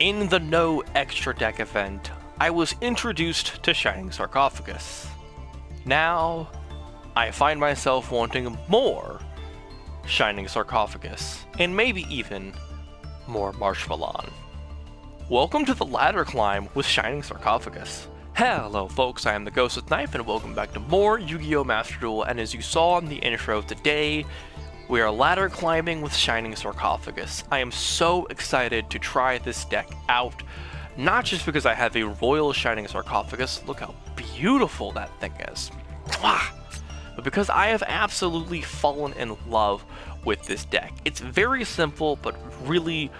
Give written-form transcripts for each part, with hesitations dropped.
In the No Extra Deck event, I was introduced to Shining Sarcophagus. Now, I find myself wanting more Shining Sarcophagus, and maybe even more Marshmallow. Welcome to the ladder climb with Shining Sarcophagus. Hello folks, I am the Ghost with Knife, and welcome back to more Yu-Gi-Oh! Master Duel, and as you saw in the intro today, we are ladder climbing with Shining Sarcophagus. I am so excited to try this deck out, not just because I have a Royal Shining Sarcophagus, look how beautiful that thing is, but because I have absolutely fallen in love with this deck. It's very simple, but really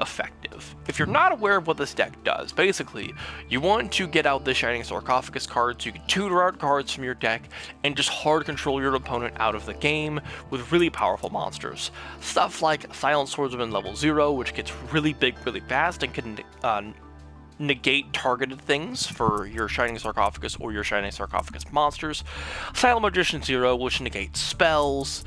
effective. If you're not aware of what this deck does, basically, you want to get out the Shining Sarcophagus cards, you can tutor out cards from your deck, and just hard control your opponent out of the game with really powerful monsters. Stuff like Silent Swordsman level 0, which gets really big really fast and can negate targeted things for your Shining Sarcophagus or your Shining Sarcophagus monsters. Silent Magician 0, which negates spells,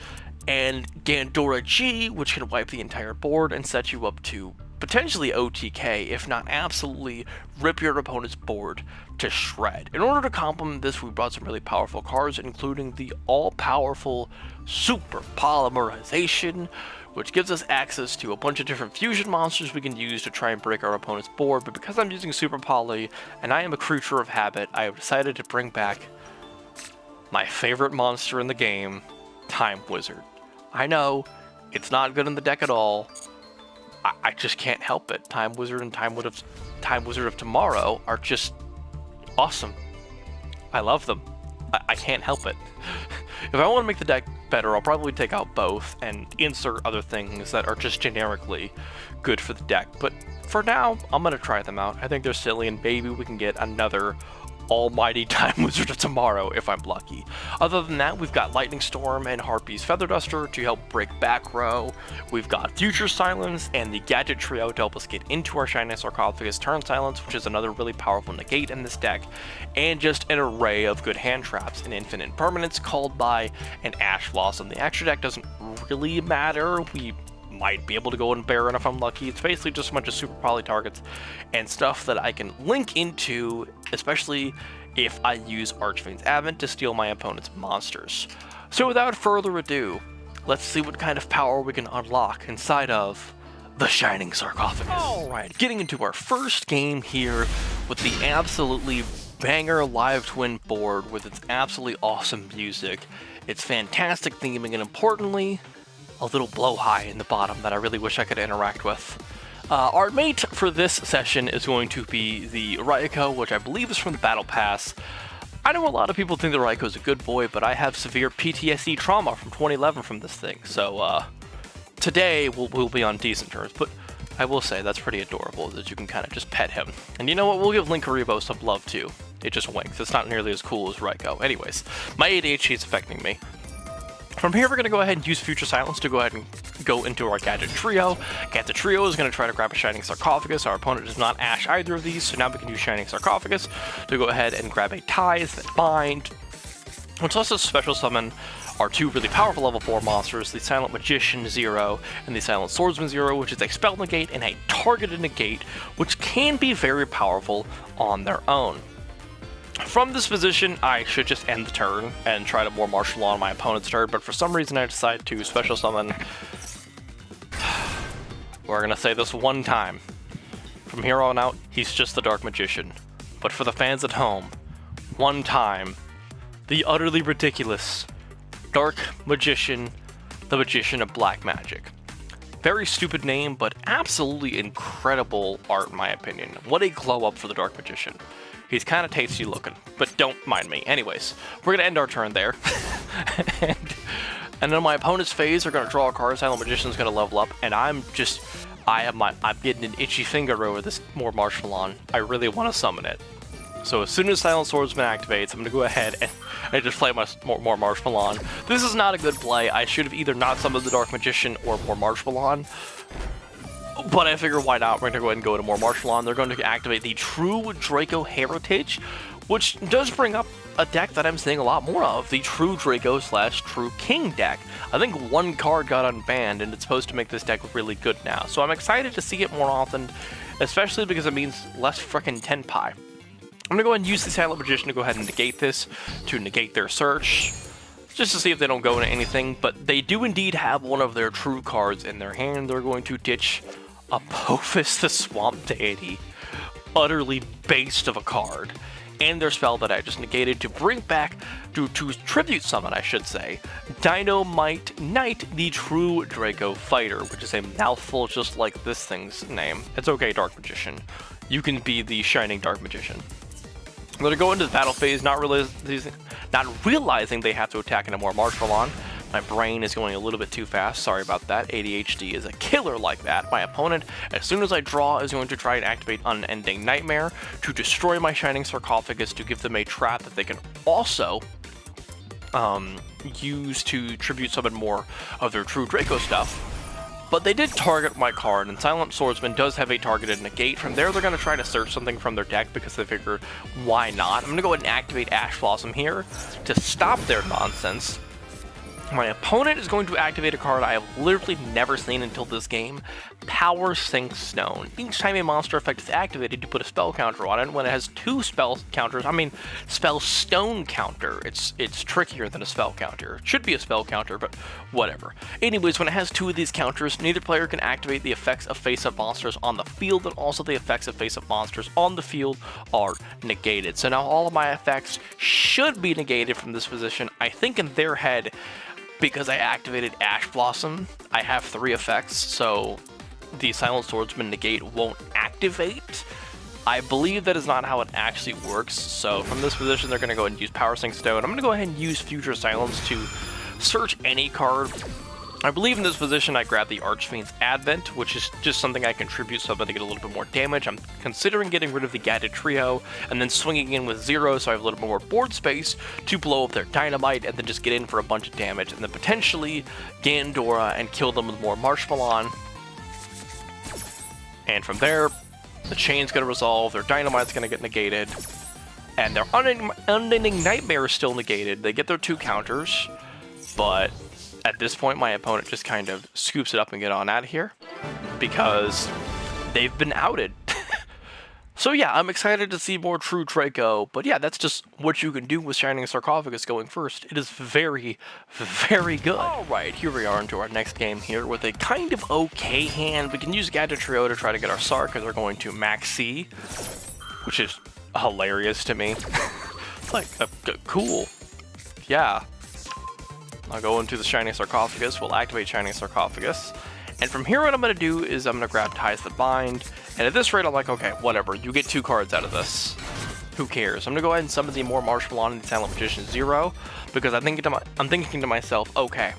and Gandora G, which can wipe the entire board and set you up to potentially OTK, if not absolutely rip your opponent's board to shred. In order to complement this, we brought some really powerful cards, including the all-powerful Super Polymerization, which gives us access to a bunch of different fusion monsters we can use to try and break our opponent's board. But because I'm using Super Poly, and I am a creature of habit, I have decided to bring back my favorite monster in the game, Time Wizard. I know, it's not good in the deck at all. I just can't help it. Time Wizard and Time Wizard of Tomorrow are just awesome. I love them. I can't help it. If I want to make the deck better, I'll probably take out both and insert other things that are just generically good for the deck. But for now, I'm going to try them out. I think they're silly, and maybe we can get another almighty Time Wizard of Tomorrow if I'm lucky. Other than that, we've got Lightning Storm and Harpy's Feather Duster to help break back row. We've got Future Silence and the Gadget Trio to help us get into our Shining Sarcophagus Turn Silence, which is another really powerful negate in this deck, and just an array of good hand traps and infinite permanents called by an Ash Blossom. The extra deck doesn't really matter. We might be able to go in Baron if I'm lucky. It's basically just a bunch of super poly targets and stuff that I can link into, especially if I use Archfiend's Advent to steal my opponent's monsters. So without further ado, let's see what kind of power we can unlock inside of the Shining Sarcophagus. Alright, getting into our first game here with the absolutely banger Live Twin board with its absolutely awesome music, its fantastic theming, and importantly, a little blow high in the bottom that I really wish I could interact with. Our mate for this session is going to be the Raikou, which I believe is from the Battle Pass. I know a lot of people think the Raikou is a good boy, but I have severe PTSD trauma from 2011 from this thing, so today we'll be on decent terms, but I will say that's pretty adorable that you can kind of just pet him. And you know what, we'll give Linkuriboh some love too. It just winks. It's not nearly as cool as Raikou. Anyways, my ADHD is affecting me. From here, we're going to go ahead and use Future Silence to go ahead and go into our Gadget Trio. Gadget Trio is going to try to grab a Shining Sarcophagus. Our opponent does not ash either of these, so now we can use Shining Sarcophagus to go ahead and grab a Ties that bind. Which lets us special summon our two really powerful level 4 monsters, the Silent Magician 0 and the Silent Swordsman 0, which is a spell negate and a targeted negate, which can be very powerful on their own. From this position, I should just end the turn and try to more martial on my opponent's turn, but for some reason I decided to special summon. We're gonna say this one time. From here on out, he's just the Dark Magician. But for the fans at home, one time, the utterly ridiculous Dark Magician, the Magician of Black Magic. Very stupid name, but absolutely incredible art in my opinion. What a glow up for the Dark Magician. He's kind of tasty looking, but don't mind me. Anyways, we're going to end our turn there. and then my opponent's phase are going to draw a card. Silent Magician's going to level up, and I'm getting an itchy finger over this more Marshmallow. I really want to summon it. So as soon as Silent Swordsman activates, I'm going to go ahead and just play my more Marshmallow. This is not a good play. I should have either not summoned the Dark Magician or more Marshmallow. But I figure why not, we're going to go ahead and go to more Marshmallow. They're going to activate the True Draco Heritage, which does bring up a deck that I'm seeing a lot more of, the True Draco / True King deck. I think one card got unbanned, and it's supposed to make this deck really good now, so I'm excited to see it more often, especially because it means less frickin' Tenpai. I'm going to go ahead and use the Silent Magician to go ahead and negate this, to negate their search, just to see if they don't go into anything, but they do indeed have one of their true cards in their hand. They're going to ditch Apophis the Swamp Deity, utterly based of a card, and their spell that I just negated to bring back, to tribute summon, I should say, Dynamite Knight, the True Draco Fighter, which is a mouthful just like this thing's name. It's okay, Dark Magician. You can be the Shining Dark Magician. I'm going to go into the battle phase, not realizing they have to attack in a more martial on. My brain is going a little bit too fast, sorry about that. ADHD is a killer like that. My opponent, as soon as I draw, is going to try and activate Unending Nightmare to destroy my Shining Sarcophagus, to give them a trap that they can also use to tribute summon more of their True Draco stuff. But they did target my card, and Silent Swordsman does have a targeted negate. From there, they're going to try to search something from their deck because they figure, why not? I'm going to go ahead and activate Ash Blossom here to stop their nonsense. My opponent is going to activate a card I have literally never seen until this game, Power Sink Stone. Each time a monster effect is activated, you put a spell counter on it. When it has two spell counters, spell stone counter, it's trickier than a spell counter. It should be a spell counter, but whatever. Anyways, when it has two of these counters, neither player can activate the effects of face-up monsters on the field, and also the effects of face-up monsters on the field are negated. So now all of my effects should be negated from this position. I think in their head, because I activated Ash Blossom, I have 3 effects, so the Silent Swordsman negate won't activate. I believe that is not how it actually works, so from this position they're going to go ahead and use Power Sink Stone. I'm going to go ahead and use Future Silence to search any card. I believe in this position I grab the Archfiend's Advent, which is just something I contribute so I'm going to get a little bit more damage. I'm considering getting rid of the Gadded Trio, and then swinging in with 0 so I have a little more board space to blow up their Dynamite, and then just get in for a bunch of damage, and then potentially Gandora and kill them with more Marshmallow. And from there, the Chain's going to resolve, their Dynamite's going to get negated, and their Unending Nightmare is still negated. They get their 2 counters, but at this point, my opponent just kind of scoops it up and get on out of here because they've been outed. So yeah, I'm excited to see more True Draco, but yeah, that's just what you can do with Shining Sarcophagus going first. It is very, very good. Alright, here we are into our next game here with a kind of okay hand. We can use Gadded Trio to try to get our Sark, because they're going to Max C, which is hilarious to me. It's like, cool. Yeah. I'll go into the Shining Sarcophagus, we'll activate Shining Sarcophagus, and from here what I'm going to do is I'm going to grab Ties That Bind, and at this rate I'm like, okay, whatever, you get 2 cards out of this. Who cares? I'm going to go ahead and summon the more Marshmallow and the Silent Magician 0, because I'm thinking to myself, okay,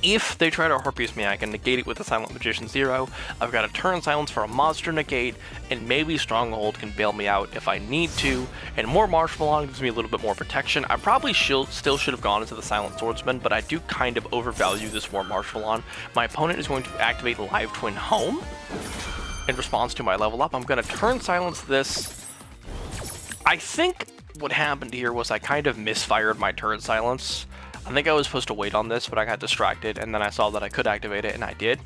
if they try to Harpies me, I can negate it with the Silent Magician 0, I've got a turn silence for a monster negate, and maybe Stronghold can bail me out if I need to, and more Marshmallow gives me a little bit more protection. I probably still should have gone into the Silent Swordsman, but I do kind of overvalue this more Marshmallow. My opponent is going to activate Live Twin Home in response to my level up. I'm going to turn silence this. I think what happened here was I kind of misfired my turn silence. I think I was supposed to wait on this, but I got distracted, and then I saw that I could activate it, and I did.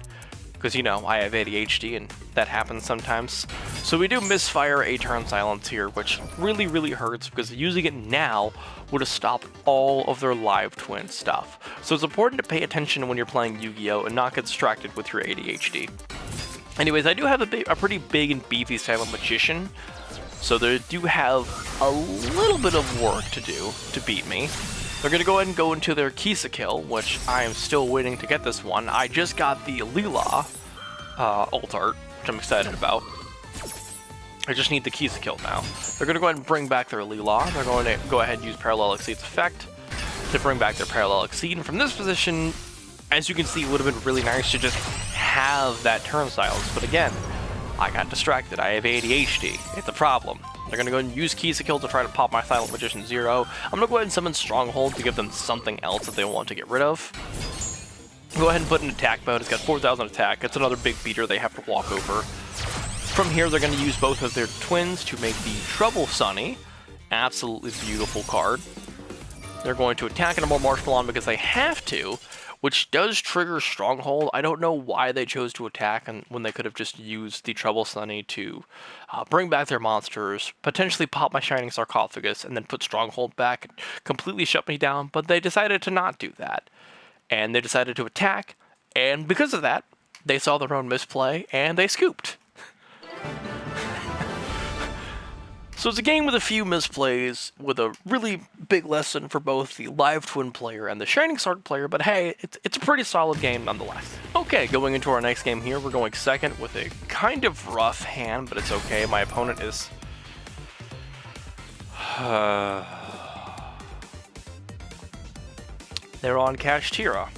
Because, you know, I have ADHD, and that happens sometimes. So we do misfire a turn silence here, which really, really hurts, because using it now would have stopped all of their Live Twin stuff. So it's important to pay attention when you're playing Yu-Gi-Oh! And not get distracted with your ADHD. Anyways, I do have a pretty big and beefy Silent Magician, so they do have a little bit of work to do to beat me. They're going to go ahead and go into their Kisa kill, which I am still waiting to get this one. I just got the Leela ult art, which I'm excited about. I just need the Kisa kill now. They're going to go ahead and bring back their Leela. They're going to go ahead and use Parallel Exceed's effect to bring back their Parallel Exceed. And from this position, as you can see, it would have been really nice to just have that turn silence. But again, I got distracted. I have ADHD. It's a problem. They're going to go ahead and use Kisa Kill to try to pop my Silent Magician 0. I'm going to go ahead and summon Stronghold to give them something else that they want to get rid of. Go ahead and put in attack mode. It's got 4,000 attack. It's another big beater they have to walk over. From here, they're going to use both of their twins to make the Trouble Sunny. Absolutely beautiful card. They're going to attack into more Marshmallow on because they have to, which does trigger Stronghold. I don't know why they chose to attack and when they could have just used the Trouble Sunny to bring back their monsters, potentially pop my Shining Sarcophagus, and then put Stronghold back and completely shut me down, but they decided to not do that. And they decided to attack, and because of that, they saw their own misplay, and they scooped. So it's a game with a few misplays, with a really big lesson for both the Live Twin player and the Shining Sarc player, but hey, it's a pretty solid game nonetheless. Okay, going into our next game here, we're going second with a kind of rough hand, but it's okay. My opponent is... They're on Kashtira,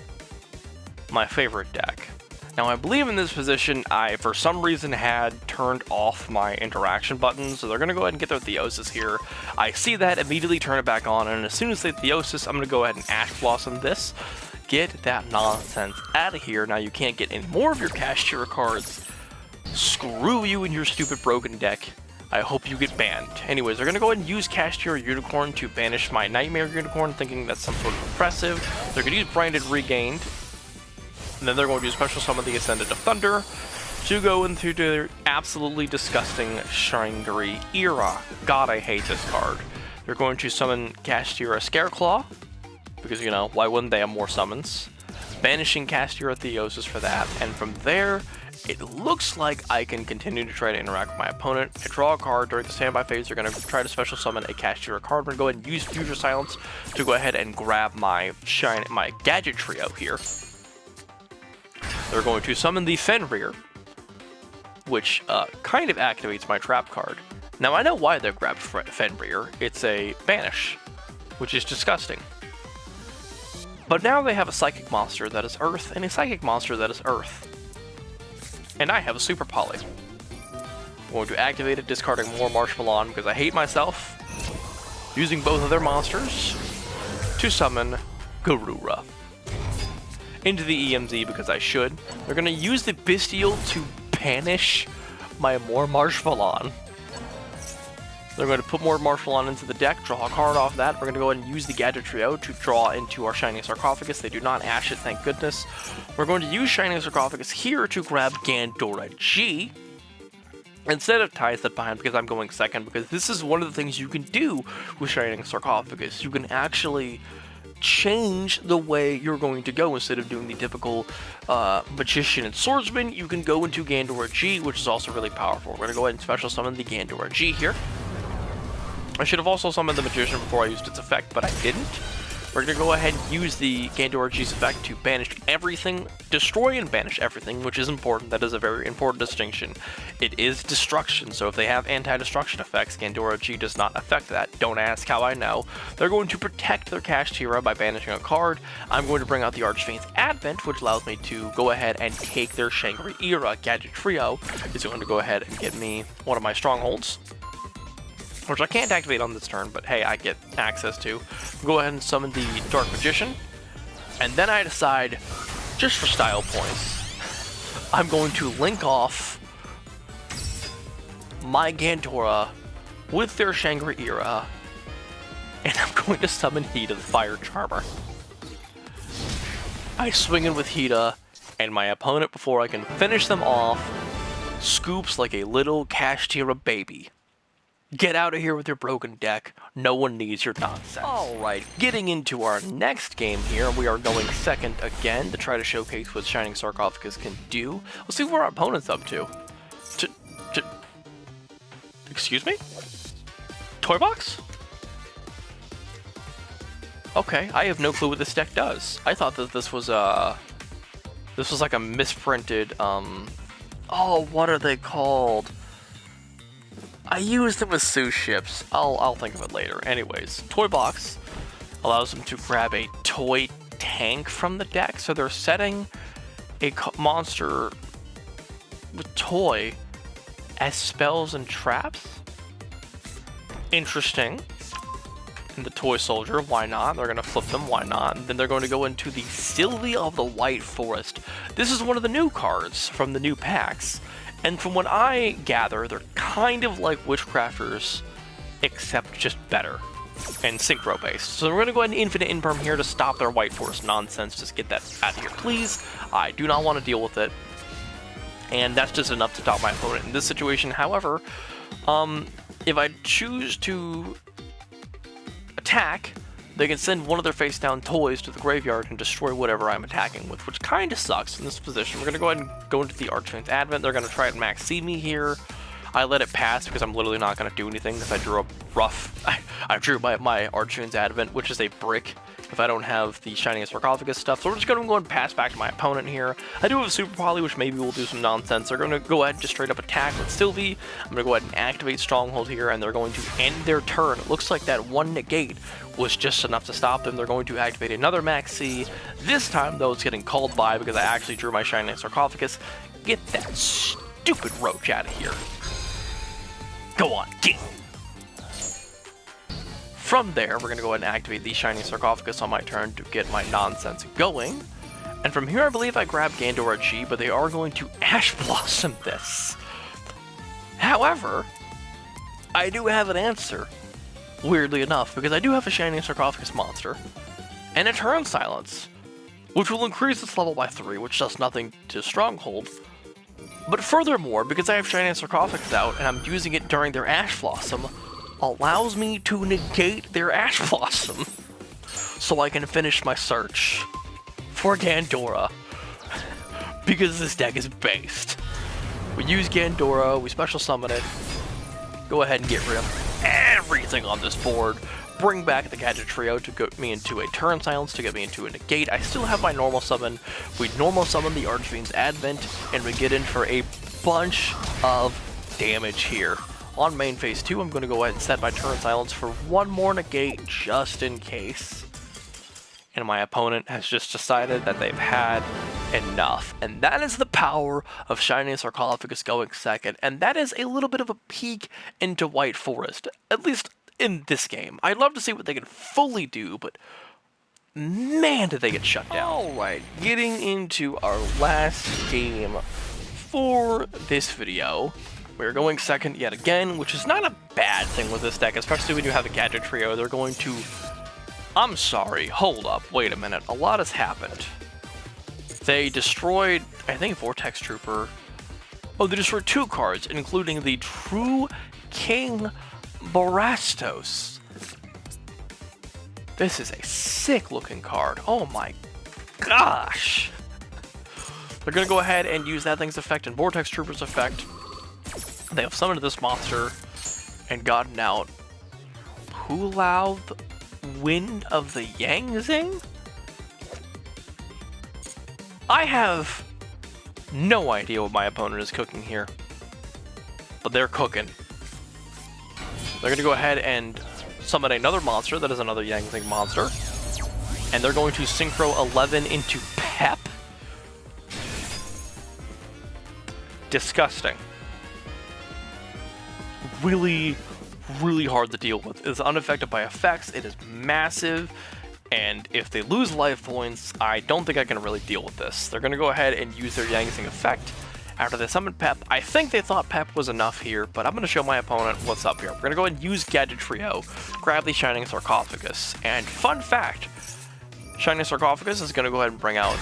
my favorite deck. Now, I believe in this position, I, for some reason, had turned off my interaction button, so they're going to go ahead and get their Theosis here. I see that, immediately turn it back on, and as soon as they Theosis, I'm going to go ahead and Ash Blossom this. Get that nonsense out of here. Now, you can't get any more of your Kashtira cards. Screw you and your stupid broken deck. I hope you get banned. Anyways, they're going to go ahead and use Kashtira Unicorn to banish my Nightmare Unicorn, thinking that's some sort of oppressive. They're going to use Branded Regained. And then they're going to special summon the Ascendant of Thunder to go into their absolutely disgusting Shangri-Era. God, I hate this card. They're going to summon Kashtira Scareclaw, because, you know, why wouldn't they have more summons? Banishing Kashtira Theosis for that, and from there, it looks like I can continue to try to interact with my opponent. I draw a card during the standby phase. They're going to try to special summon a Kashtira card. We're going to go ahead and use Future Silence to go ahead and grab my Gadget Trio here. They're going to summon the Fenrir, which kind of activates my trap card. Now, I know why they grabbed Fenrir. It's a banish, which is disgusting. But now they have a Psychic monster that is Earth, and a Psychic monster that is Earth. And I have a Super Poly. I'm going to activate it, discarding more Marshmallow because I hate myself. Using both of their monsters to summon Garura into the EMZ because I should. They're going to use the Bestial to banish my more Marshmallow. They're going to put more Marshmallow into the deck, draw a card off that. We're going to go ahead and use the Gadget Trio to draw into our Shining Sarcophagus. They do not Ash it, thank goodness. We're going to use Shining Sarcophagus here to grab Gandora G instead of Ties That Bind, because I'm going second, because this is one of the things you can do with Shining Sarcophagus. You can actually change the way you're going to go. Instead of doing the typical Magician and Swordsman, you can go into Gandora G, which is also really powerful. We're going to go ahead and special summon the Gandora G here. I should have also summoned the Magician before I used its effect, but I didn't. We're going to go ahead and use the Gandora G's effect to banish everything, destroy and banish everything, which is important. That is a very important distinction. It is destruction, so if they have anti-destruction effects, Gandora G does not affect that. Don't ask how I know. They're going to protect their Kashtira by banishing a card. I'm going to bring out the Archfiend's Advent, which allows me to go ahead and take their Shangri-Era. Gadget Trio is going to go ahead and get me one of my strongholds, which I can't activate on this turn, but hey, I get access to. Go ahead and summon the Dark Magician, and then I decide, just for style points, I'm going to link off my Gandora with their Shangri-Era, and I'm going to summon Hida the Fire Charmer. I swing in with Hida, and my opponent, before I can finish them off, scoops like a little Kashtira baby. Get out of here with your broken deck. No one needs your nonsense. Alright, getting into our next game here, we are going second again to try to showcase what Shining Sarcophagus can do. Let's see what our opponent's up to. Excuse me? Toy box? Okay, I have no clue what this deck does. I thought that this was like a misprinted, oh, what are they called? I used them as sous ships. I'll think of it later. Anyways, Toy Box allows them to grab a toy tank from the deck. So they're setting a monster with toy as spells and traps. Interesting. And the Toy Soldier, why not? They're going to flip them, why not? And then they're going to go into the Sylvia of the White Forest. This is one of the new cards from the new packs. And from what I gather, they're kind of like Witchcrafters except just better and synchro based. So we're going to go ahead and infinite imperm here to stop their white force nonsense. Just get that out of here, please. I do not want to deal with it. And that's just enough to stop my opponent in this situation. However, if I choose to attack, they can send one of their face down toys to the graveyard and destroy whatever I'm attacking with, which kind of sucks in this position. We're going to go ahead and go into the Archfiend's Advent. They're going to try and max seed me here. I let it pass because I'm literally not going to do anything because I drew a rough... I drew my Archfiend's Advent, which is a brick if I don't have the Shining Sarcophagus stuff. So we're just going to go and pass back to my opponent here. I do have a Super Poly, which maybe will do some nonsense. They're going to go ahead and just straight up attack with Sylvie. I'm going to go ahead and activate Stronghold here, and they're going to end their turn. It looks like that one negate was just enough to stop them. They're going to activate another Max C. This time, though, it's getting called by because I actually drew my Shining Sarcophagus. Get that stupid roach out of here. Go on, get it. From there, we're going to go ahead and activate the Shining Sarcophagus on my turn to get my nonsense going. And from here, I believe I grab Gandora G, but they are going to Ash Blossom this. However, I do have an answer, weirdly enough, because I do have a Shining Sarcophagus monster and a Turn Silence, which will increase its level by 3, which does nothing to Stronghold. But furthermore, because I have Shining Sarcophagus out and I'm using it during their Ash Blossom, allows me to negate their Ash Blossom so I can finish my search for Gandora because this deck is based. We use Gandora, we special summon it, go ahead and get rid of everything on this board, bring back the Gadget Trio to get me into a Turn Silence, to get me into a negate. I still have my normal summon. We normal summon the Archfiend's Advent, and we get in for a bunch of damage here. On main phase 2, I'm going to go ahead and set my Turn Silence for one more negate just in case. And my opponent has just decided that they've had enough. And that is the power of Shining Sarcophagus going second. And that is a little bit of a peek into White Forest, at least in this game. I'd love to see what they can fully do, but man, did they get shut down. Alright, getting into our last game for this video. We're going second yet again, which is not a bad thing with this deck, especially when you have a Gadget Trio. They're going to... I'm sorry, hold up, wait a minute. A lot has happened. They destroyed, I think, Vortex Trooper. Oh, they destroyed 2 cards, including the True King Barastos. This is a sick-looking card. Oh my gosh. They're going to go ahead and use that thing's effect and Vortex Trooper's effect. They have summoned this monster and gotten out Pulao, Wind of the Yangzing? I have no idea what my opponent is cooking here, but they're cooking. They're going to go ahead and summon another monster that is another Yangzing monster, and they're going to Synchro 11 into Pep. Disgusting. Really, really hard to deal with. It's unaffected by effects, it is massive, and if they lose life points, I don't think I can really deal with this. They're going to go ahead and use their Yangzing effect. After they summon Pep, I think they thought Pep was enough here, but I'm going to show my opponent what's up here. We're going to go ahead and use Gadget Trio, grab the Shining Sarcophagus, and fun fact, Shining Sarcophagus is going to go ahead and bring out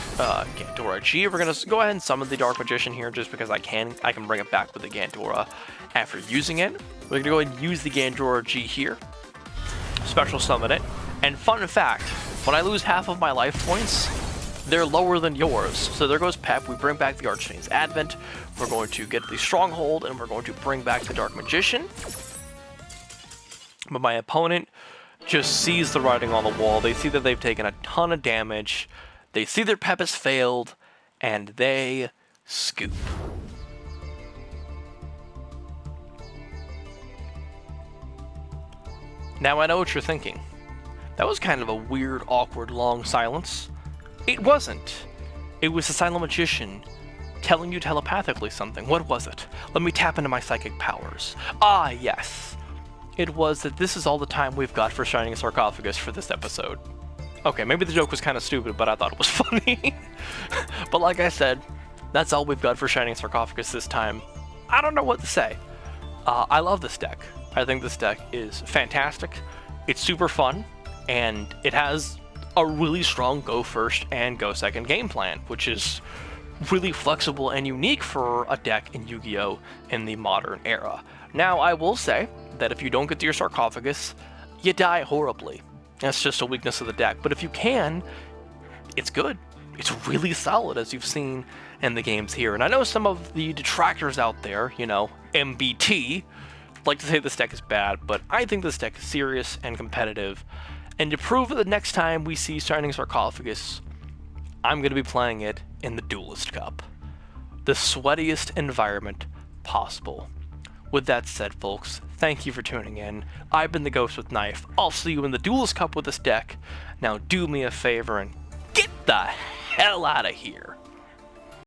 Gandora G. We're going to go ahead and summon the Dark Magician here just because I can bring it back with the Gandora after using it. We're going to go ahead and use the Gandora G here, special summon it, and fun fact, when I lose half of my life points, they're lower than yours. So there goes Pep, we bring back the Archfiend's Advent, we're going to get the Stronghold, and we're going to bring back the Dark Magician. But my opponent just sees the writing on the wall. They see that they've taken a ton of damage, they see their Pep has failed, and they scoop. Now I know what you're thinking. That was kind of a weird, awkward, long silence. It wasn't. It was the Silent Magician telling you telepathically something. What was it? Let me tap into my psychic powers. Ah, yes. It was that this is all the time we've got for Shining Sarcophagus for this episode. Okay, maybe the joke was kind of stupid, but I thought it was funny. But like I said, that's all we've got for Shining Sarcophagus this time. I don't know what to say. I love this deck. I think this deck is fantastic. It's super fun, and it has a really strong go first and go second game plan, which is really flexible and unique for a deck in Yu-Gi-Oh! In the modern era. Now, I will say that if you don't get to your Sarcophagus, you die horribly. That's just a weakness of the deck. But if you can, it's good. It's really solid, as you've seen in the games here. And I know some of the detractors out there, you know, MBT, like to say this deck is bad, but I think this deck is serious and competitive. And to prove it the next time we see Shining Sarcophagus, I'm going to be playing it in the Duelist Cup. The sweatiest environment possible. With that said, folks, thank you for tuning in. I've been the Ghost with Knife. I'll see you in the Duelist Cup with this deck. Now do me a favor and get the hell out of here.